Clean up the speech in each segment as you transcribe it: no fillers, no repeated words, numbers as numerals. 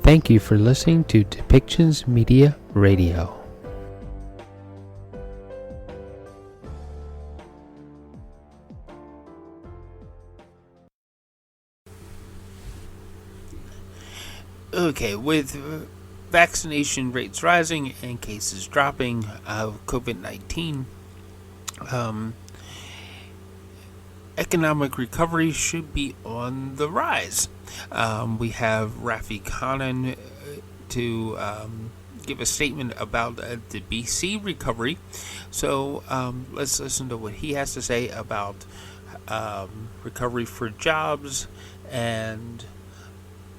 Thank you for listening to Depictions Media Radio. Okay, with vaccination rates rising and cases dropping of COVID-19, economic recovery should be on the rise. We have Rafi Khanna to give a statement about the BC recovery. So let's listen to what he has to say about recovery for jobs and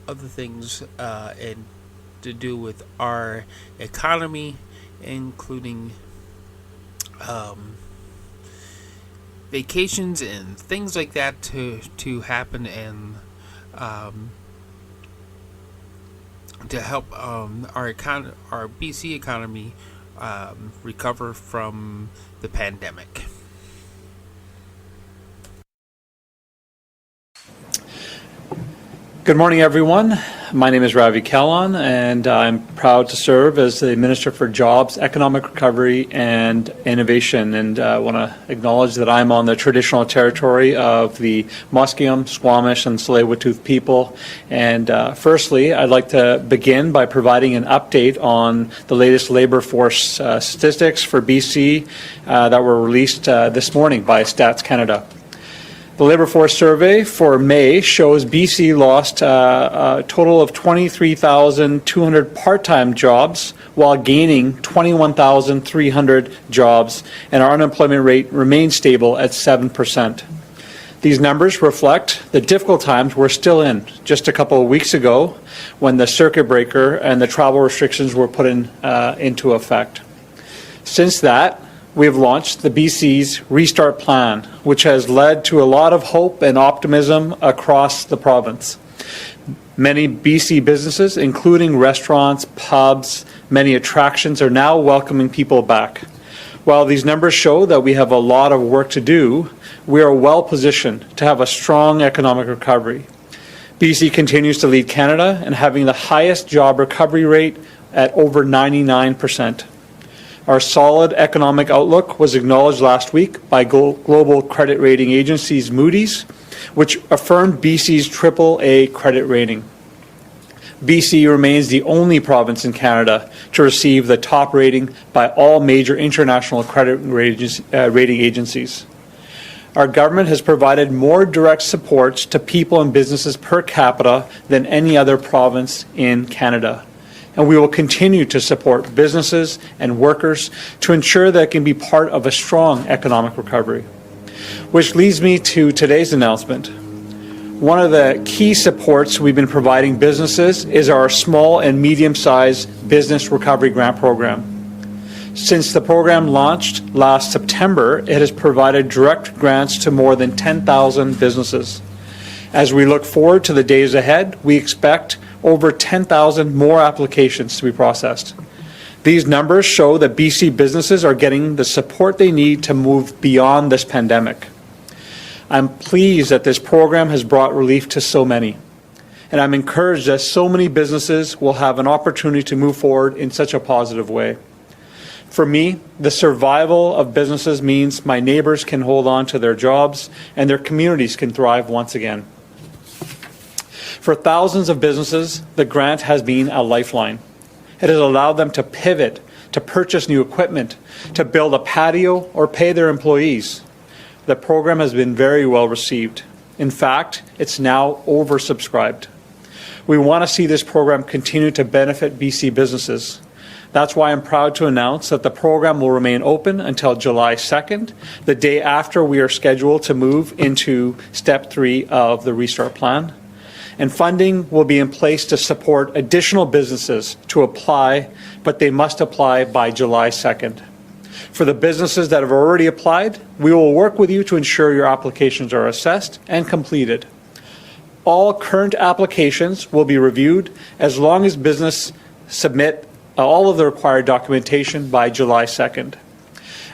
other things and to do with our economy, including vacations and things like that to happen and to help our BC economy recover from the pandemic. Good morning, everyone. My name is Ravi Khanna, and I'm proud to serve as the Minister for Jobs, Economic Recovery, and Innovation. And I want to acknowledge that I'm on the traditional territory of the Musqueam, Squamish, and Tsleil-Waututh people. And firstly, I'd like to begin by providing an update on the latest labour force statistics for BC that were released this morning by Stats Canada. The labour force survey for May shows BC lost a total of 23,200 part-time jobs while gaining 21,300 jobs, and our unemployment rate remains stable at 7%. These numbers reflect the difficult times we're still in. Just a couple of weeks ago, when the circuit breaker and the travel restrictions were put into effect. Since that, we have launched the BC's Restart Plan, which has led to a lot of hope and optimism across the province. Many BC businesses, including restaurants, pubs, many attractions, are now welcoming people back. While these numbers show that we have a lot of work to do, we are well positioned to have a strong economic recovery. BC continues to lead Canada in having the highest job recovery rate at over 99%. Our solid economic outlook was acknowledged last week by global credit rating agencies Moody's, which affirmed BC's AAA credit rating. BC remains the only province in Canada to receive the top rating by all major international credit rating agencies. Our government has provided more direct supports to people and businesses per capita than any other province in Canada. And we will continue to support businesses and workers to ensure that it can be part of a strong economic recovery. Which leads me to today's announcement. One of the key supports we've been providing businesses is our small and medium-sized business recovery grant program. Since the program launched last September, it has provided direct grants to more than 10,000 businesses. As we look forward to the days ahead, we expect over 10,000 more applications to be processed. These numbers show that BC businesses are getting the support they need to move beyond this pandemic. I'm pleased that this program has brought relief to so many, and I'm encouraged that so many businesses will have an opportunity to move forward in such a positive way. For me, the survival of businesses means my neighbours can hold on to their jobs and their communities can thrive once again. For thousands of businesses, the grant has been a lifeline. It has allowed them to pivot, to purchase new equipment, to build a patio, or pay their employees. The program has been very well received. In fact, it's now oversubscribed. We want to see this program continue to benefit BC businesses. That's why I'm proud to announce that the program will remain open until July 2nd, the day after we are scheduled to move into Step 3 of the Restart Plan. And funding will be in place to support additional businesses to apply, but they must apply by July 2nd. For the businesses that have already applied, we will work with you to ensure your applications are assessed and completed. All current applications will be reviewed as long as business submit all of the required documentation by July 2nd.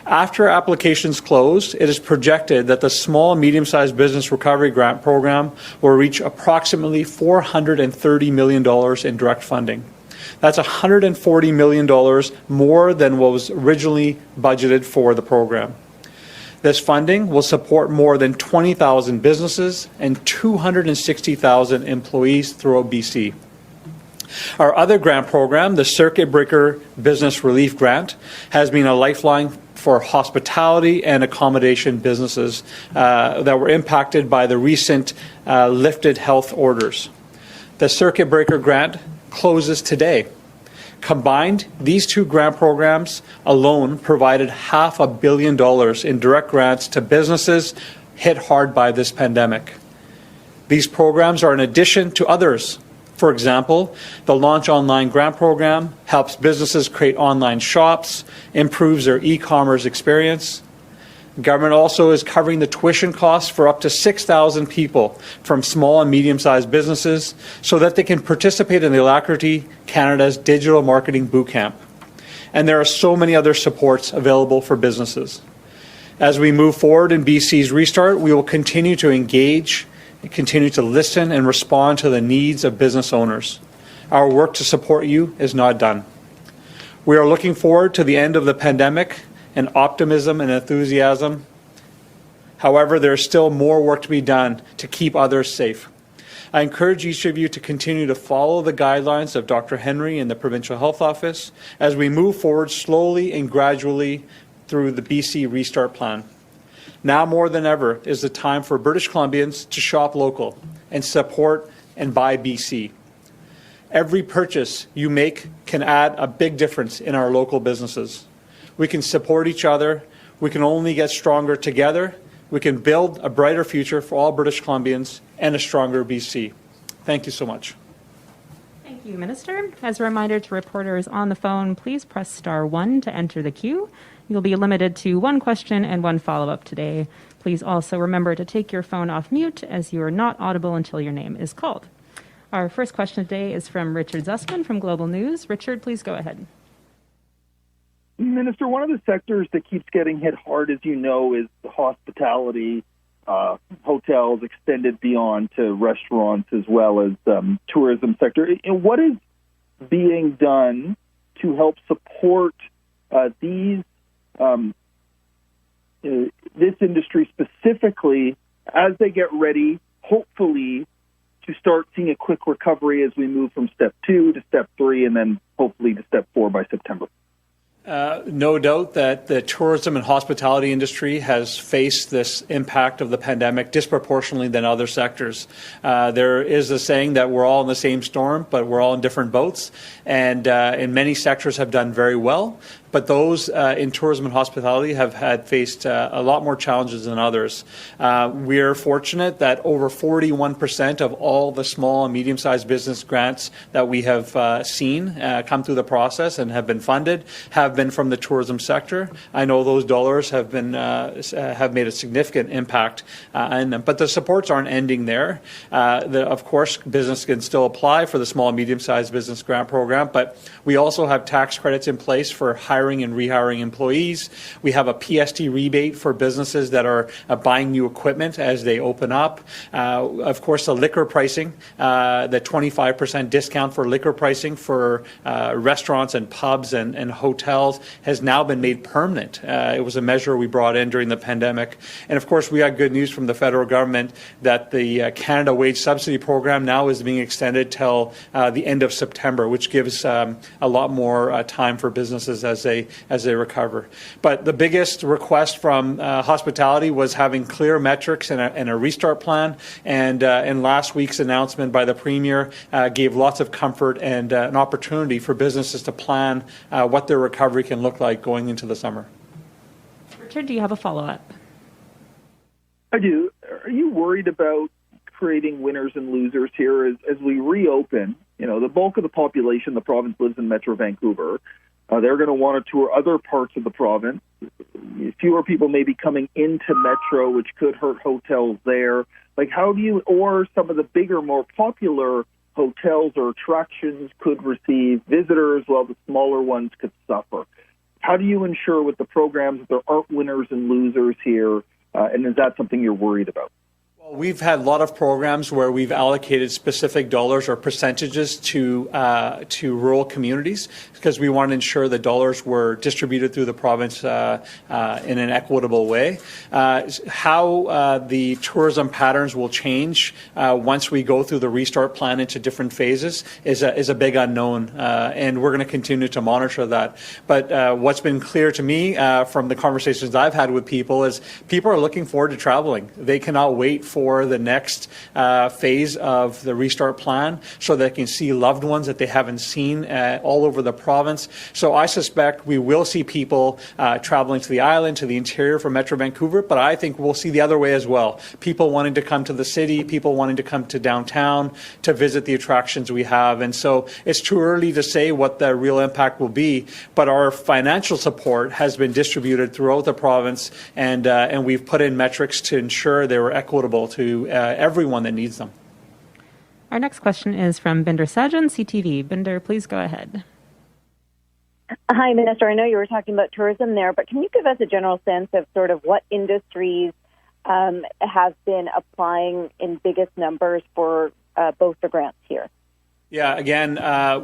After applications close, it is projected that the Small and Medium-Sized Business Recovery Grant Program will reach approximately $430 million in direct funding. That's $140 million more than what was originally budgeted for the program. This funding will support more than 20,000 businesses and 260,000 employees throughout BC. Our other grant program, the Circuit Breaker Business Relief Grant, has been a lifeline for hospitality and accommodation businesses that were impacted by the recent lifted health orders. The Circuit Breaker Grant closes today. Combined, these two grant programs alone provided $500 million in direct grants to businesses hit hard by this pandemic. These programs are in addition to others. For example, the Launch Online Grant Program helps businesses create online shops, improves their e-commerce experience. The government also is covering the tuition costs for up to 6,000 people from small and medium-sized businesses so that they can participate in the Alacrity Canada's Digital Marketing Bootcamp. And there are so many other supports available for businesses. As we move forward in BC's restart, we will continue to engage, continue to listen and respond to the needs of business owners. Our work to support you is not done. We are looking forward to the end of the pandemic and optimism and enthusiasm. However, there is still more work to be done to keep others safe. I encourage each of you to continue to follow the guidelines of Dr. Henry and the Provincial Health Office as we move forward slowly and gradually through the BC Restart Plan. Now more than ever is the time for British Columbians to shop local and support and buy BC. Every purchase you make can add a big difference in our local businesses. We can support each other. We can only get stronger together. We can build a brighter future for all British Columbians and a stronger BC. Thank you so much. Thank you, Minister. As a reminder to reporters on the phone, please press star 1 to enter the queue. You'll be limited to one question and one follow-up today. Please also remember to take your phone off mute as you are not audible until your name is called. Our first question today is from Richard Zussman from Global News. Richard, please go ahead. Minister, one of the sectors that keeps getting hit hard, as you know, is the hospitality, hotels extended beyond to restaurants as well as tourism sector. And what is being done to help support this industry specifically as they get ready, hopefully, to start seeing a quick recovery as we move from step 2 to step 3 and then hopefully to step 4 by September? No doubt that the tourism and hospitality industry has faced this impact of the pandemic disproportionately than other sectors. There is a saying that we're all in the same storm, but we're all in different boats. And many sectors have done very well, but those in tourism and hospitality have faced a lot more challenges than others. We're fortunate that over 41% of all the small and medium-sized business grants that we have seen come through the process and have been funded have been from the tourism sector. I know those dollars have made a significant impact in them, but the supports aren't ending there. Of course, business can still apply for the small and medium-sized business grant program, but we also have tax credits in place for hiring and rehiring employees. We have a PST rebate for businesses that are buying new equipment as they open up. Of course, the liquor pricing, the 25% discount for liquor pricing for restaurants and pubs and hotels has now been made permanent. It was a measure we brought in during the pandemic. And of course, we got good news from the federal government that the Canada Wage Subsidy Program now is being extended till the end of September, which gives a lot more time for businesses as they recover. But the biggest request from hospitality was having clear metrics and a restart plan. And last week's announcement by the Premier gave lots of comfort and an opportunity for businesses to plan what their recovery can look like going into the summer. Richard, do you have a follow-up? I do. Are you worried about creating winners and losers here as we reopen? You know, the bulk of the population, the province lives in Metro Vancouver. They're going to want to tour other parts of the province. Fewer people may be coming into Metro, which could hurt hotels there. Like, how do you, or some of the bigger, more popular hotels or attractions could receive visitors while the smaller ones could suffer. how do you ensure with the programs that there aren't winners and losers here? And is that something you're worried about? Well, we've had a lot of programs where we've allocated specific dollars or percentages to rural communities because we want to ensure the dollars were distributed through the province in an equitable way. How the tourism patterns will change once we go through the restart plan into different phases is a big unknown, and we're going to continue to monitor that. But what's been clear to me from the conversations I've had with people is people are looking forward to traveling. They cannot wait for the next phase of the restart plan so they can see loved ones that they haven't seen all over the province. So I suspect we will see people traveling to the island, to the interior from Metro Vancouver, but I think we'll see the other way as well. People wanting to come to the city, people wanting to come to downtown to visit the attractions we have. And so it's too early to say what the real impact will be, but our financial support has been distributed throughout the province, and we've put in metrics to ensure they were equitable to everyone that needs them. Our next question is from Binder Sajan, CTV. Binder, please go ahead. Hi, Minister. I know you were talking about tourism there, but can you give us a general sense of sort of what industries have been applying in biggest numbers for both the grants here? Yeah, again,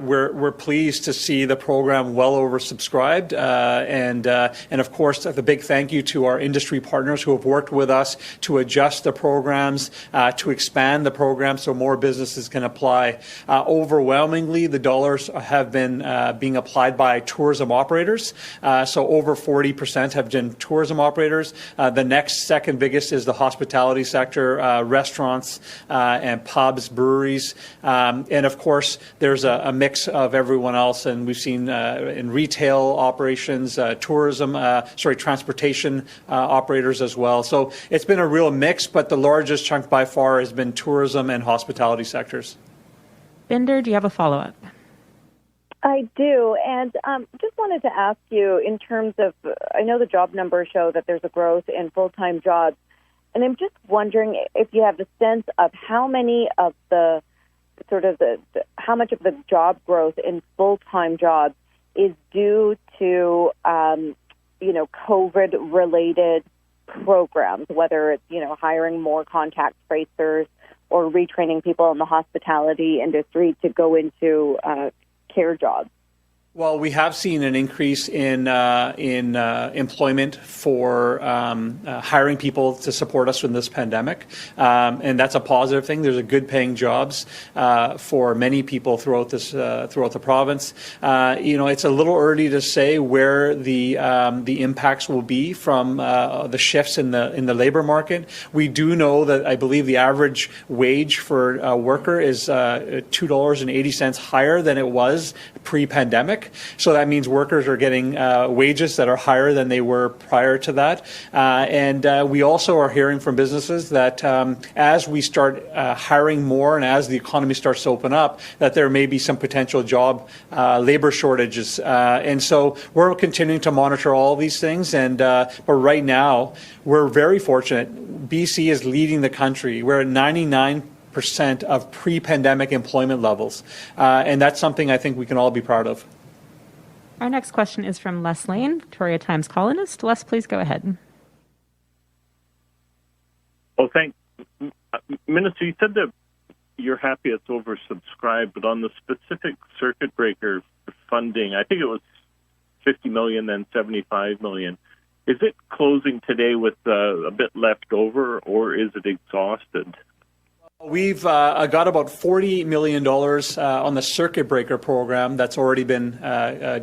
we're pleased to see the program well oversubscribed, and of course the big thank you to our industry partners who have worked with us to adjust the programs, to expand the program so more businesses can apply. Overwhelmingly, the dollars have been being applied by tourism operators. So over 40% have been tourism operators. The next second biggest is the hospitality sector, restaurants and pubs, breweries, and of course there's a mix of everyone else, and we've seen in retail operations, transportation operators as well. So it's been a real mix, but the largest chunk by far has been tourism and hospitality sectors. Binder, do you have a follow-up? I do, and just wanted to ask you in terms of, I know the job numbers show that there's a growth in full-time jobs, and I'm just wondering if you have a sense of how many of the how much of the job growth in full-time jobs is due to, COVID-related programs, whether it's, hiring more contact tracers or retraining people in the hospitality industry to go into care jobs. Well, we have seen an increase in employment for hiring people to support us in this pandemic, and that's a positive thing. There's a good paying jobs for many people throughout the province. It's a little early to say where the impacts will be from the shifts in the labor market. We do know that I believe the average wage for a worker is $2.80 higher than it was pre-pandemic. So that means workers are getting wages that are higher than they were prior to that. And we also are hearing from businesses that as we start hiring more and as the economy starts to open up, that there may be some potential job labor shortages. And so we're continuing to monitor all these things. But right now, we're very fortunate. BC is leading the country. We're at 99% of pre-pandemic employment levels. And that's something I think we can all be proud of. Our next question is from Les Lane, Victoria Times columnist. Les, please go ahead. Oh, thanks. Minister, you said that you're happy it's oversubscribed, but on the specific circuit breaker funding, I think it was $50 million, then $75 million. Is it closing today with a bit left over, or is it exhausted? We've got about $40 million on the circuit breaker program that's already been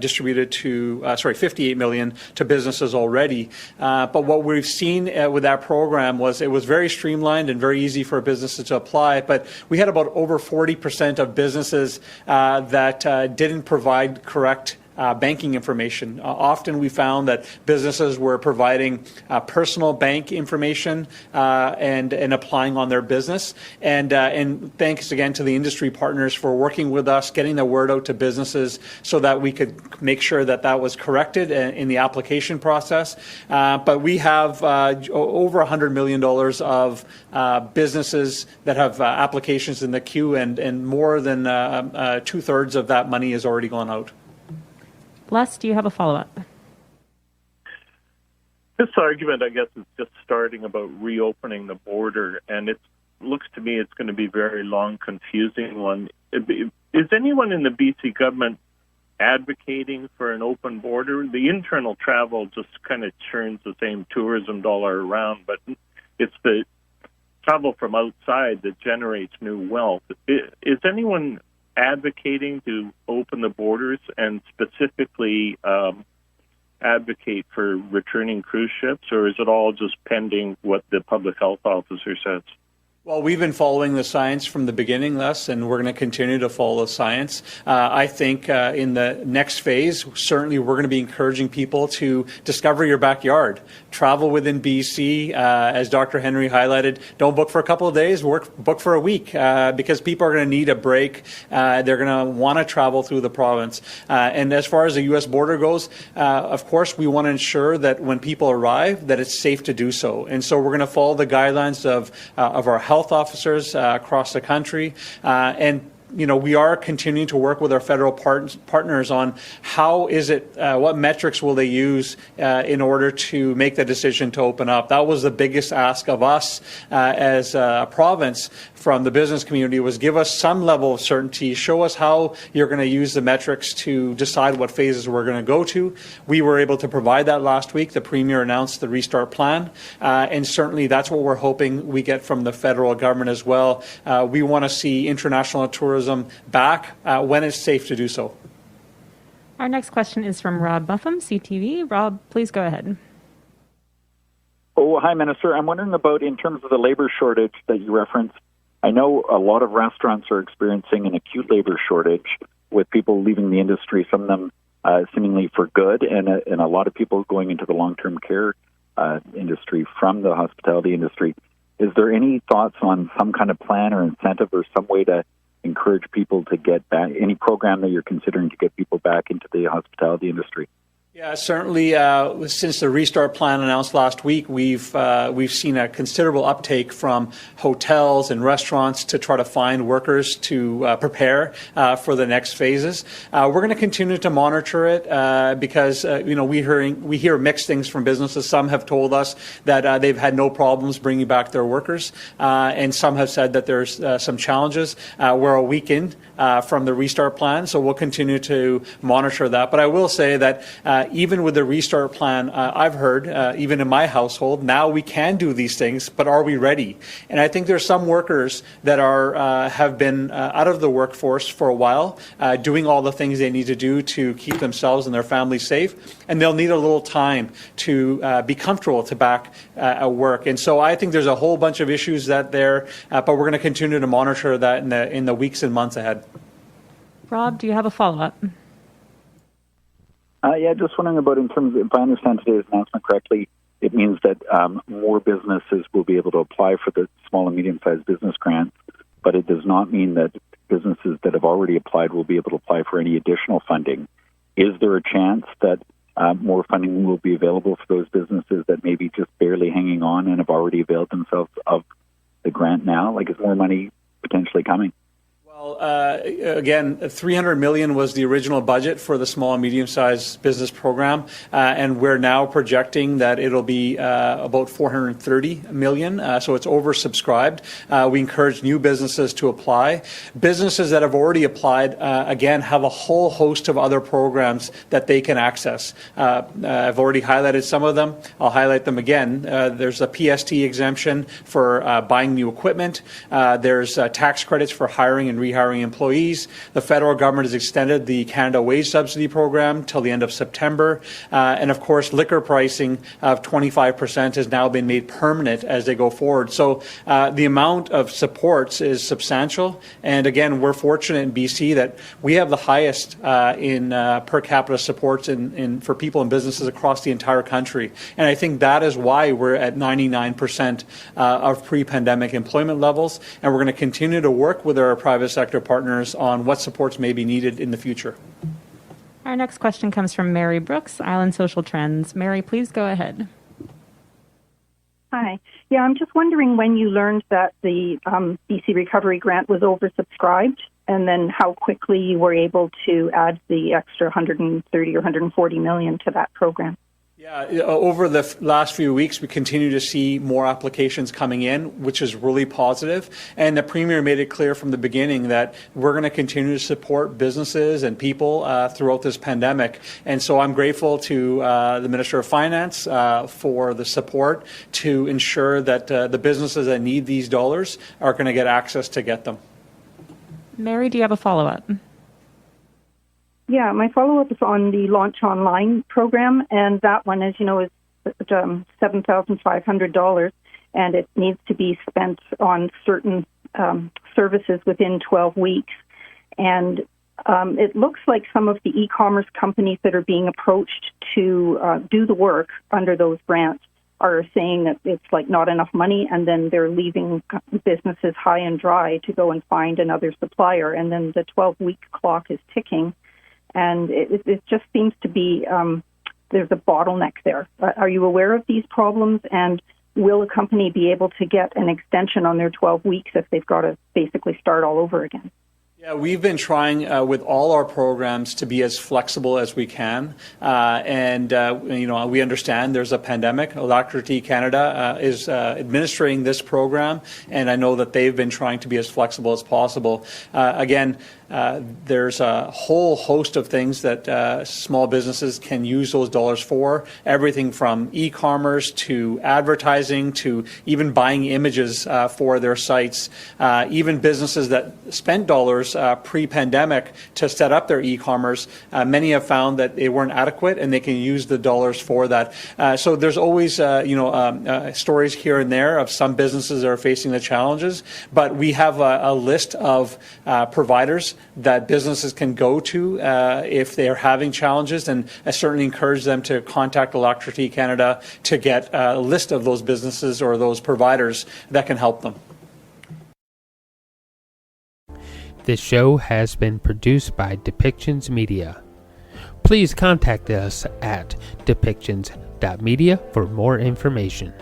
distributed to, $58 million to businesses already. But what we've seen with that program was it was very streamlined and very easy for businesses to apply. But we had about over 40% of businesses that didn't provide correct banking information. Often we found that businesses were providing personal bank information and applying on their business. And thanks again to the industry partners for working with us, getting the word out to businesses so that we could make sure that that was corrected in the application process. But we have over $100 million of businesses that have applications in the queue, and more than 2/3 of that money has already gone out. Les, do you have a follow-up? This argument, I guess, is just starting about reopening the border, and it looks to me it's going to be a very long, confusing one. Is anyone in the BC government advocating for an open border? The internal travel just kind of churns the same tourism dollar around, but it's the travel from outside that generates new wealth. Is anyone advocating to open the borders and specifically advocate for returning cruise ships, or is it all just pending what the public health officer says? Well, we've been following the science from the beginning, Les, and we're going to continue to follow the science. I think in the next phase, certainly we're going to be encouraging people to discover your backyard. Travel within BC, as Dr. Henry highlighted, don't book for a couple of days, book for a week, because people are going to need a break. They're going to want to travel through the province. And as far as the U.S. border goes, of course, we want to ensure that when people arrive, that it's safe to do so. And so we're going to follow the guidelines of our health officers across the country, and we are continuing to work with our federal partners on how is it, what metrics will they use in order to make the decision to open up. That was the biggest ask of us as a province from the business community, was give us some level of certainty, show us how you're going to use the metrics to decide what phases we're going to go to. We were able to provide that last week. The Premier announced the restart plan, and certainly that's what we're hoping we get from the federal government as well. We want to see international tourism back when it's safe to do so. Our next question is from Rob Buffum, CTV. Rob, please go ahead. Oh, hi, Minister. I'm wondering about, in terms of the labor shortage that you referenced, I know a lot of restaurants are experiencing an acute labor shortage with people leaving the industry, some of them seemingly for good, and a lot of people going into the long-term care industry from the hospitality industry. Is there any thoughts on some kind of plan or incentive or some way to encourage people to get back, any program that you're considering to get people back into the hospitality industry? Yeah, certainly. Since the restart plan announced last week, we've seen a considerable uptake from hotels and restaurants to try to find workers to prepare for the next phases. We're going to continue to monitor it because we hear mixed things from businesses. Some have told us that they've had no problems bringing back their workers, and some have said that there's some challenges. We're a week in from the restart plan, so we'll continue to monitor that. But I will say that even with the restart plan, I've heard, even in my household, now we can do these things, but are we ready? And I think there's some workers that have been out of the workforce for a while, doing all the things they need to do to keep themselves and their families safe, and they'll need a little time to be comfortable to back at work. And so I think there's a whole bunch of issues but we're going to continue to monitor that in the weeks and months ahead. Rob, do you have a follow-up? Yeah, just wondering about, in terms of, if I understand today's announcement correctly, it means that more businesses will be able to apply for the small and medium-sized business grants, but it does not mean that businesses that have already applied will be able to apply for any additional funding. Is there a chance that more funding will be available for those businesses that may be just barely hanging on and have already availed themselves of the grant now? Like, is more money potentially coming? Well, again, $300 million was the original budget for the small and medium-sized business program, and we're now projecting that it'll be about $430 million, so it's oversubscribed. We encourage new businesses to apply. Businesses that have already applied, again, have a whole host of other programs that they can access. I've already highlighted some of them. I'll highlight them again. There's a PST exemption for buying new equipment. There's tax credits for hiring and rehiring employees. The federal government has extended the Canada Wage Subsidy Program till the end of September. And of course, liquor pricing of 25% has now been made permanent as they go forward. So the amount of supports is substantial. And again, we're fortunate in BC that we have the highest in per capita supports for people and businesses across the entire country. And I think that is why we're at 99% of pre-pandemic employment levels. And we're going to continue to work with our private sector partners on what supports may be needed in the future. Our next question comes from Mary Brooks, Island Social Trends. Mary, please go ahead. Hi. Yeah, I'm just wondering when you learned that the BC Recovery Grant was oversubscribed, and then how quickly you were able to add the extra 130 or 140 million to that program. Yeah, over the last few weeks, we continue to see more applications coming in, which is really positive. And the Premier made it clear from the beginning that we're going to continue to support businesses and people throughout this pandemic. And so I'm grateful to the Minister of Finance for the support to ensure that the businesses that need these dollars are going to get access to get them. Mary, do you have a follow-up? Yeah, my follow-up is on the Launch Online program, and that one, as you know, is $7,500, and it needs to be spent on certain services within 12 weeks. And it looks like some of the e-commerce companies that are being approached to do the work under those grants are saying that it's like not enough money, and then they're leaving businesses high and dry to go and find another supplier, and then the 12-week clock is ticking. And it just seems to be there's a bottleneck there. Are you aware of these problems? And will a company be able to get an extension on their 12 weeks if they've got to basically start all over again? Yeah, we've been trying with all our programs to be as flexible as we can. We understand there's a pandemic. Alacrity Canada is administering this program, and I know that they've been trying to be as flexible as possible. There's a whole host of things that small businesses can use those dollars for, everything from e-commerce to advertising to even buying images for their sites. Even businesses that spent dollars pre-pandemic to set up their e-commerce, many have found that they weren't adequate and they can use the dollars for that. So there's always stories here and there of some businesses that are facing the challenges, but we have a list of providers that businesses can go to if they are having challenges, and I certainly encourage them to contact Alacrity Canada to get a list of those businesses or those providers that can help them. This show has been produced by Depictions Media. Please contact us at depictions.media for more information.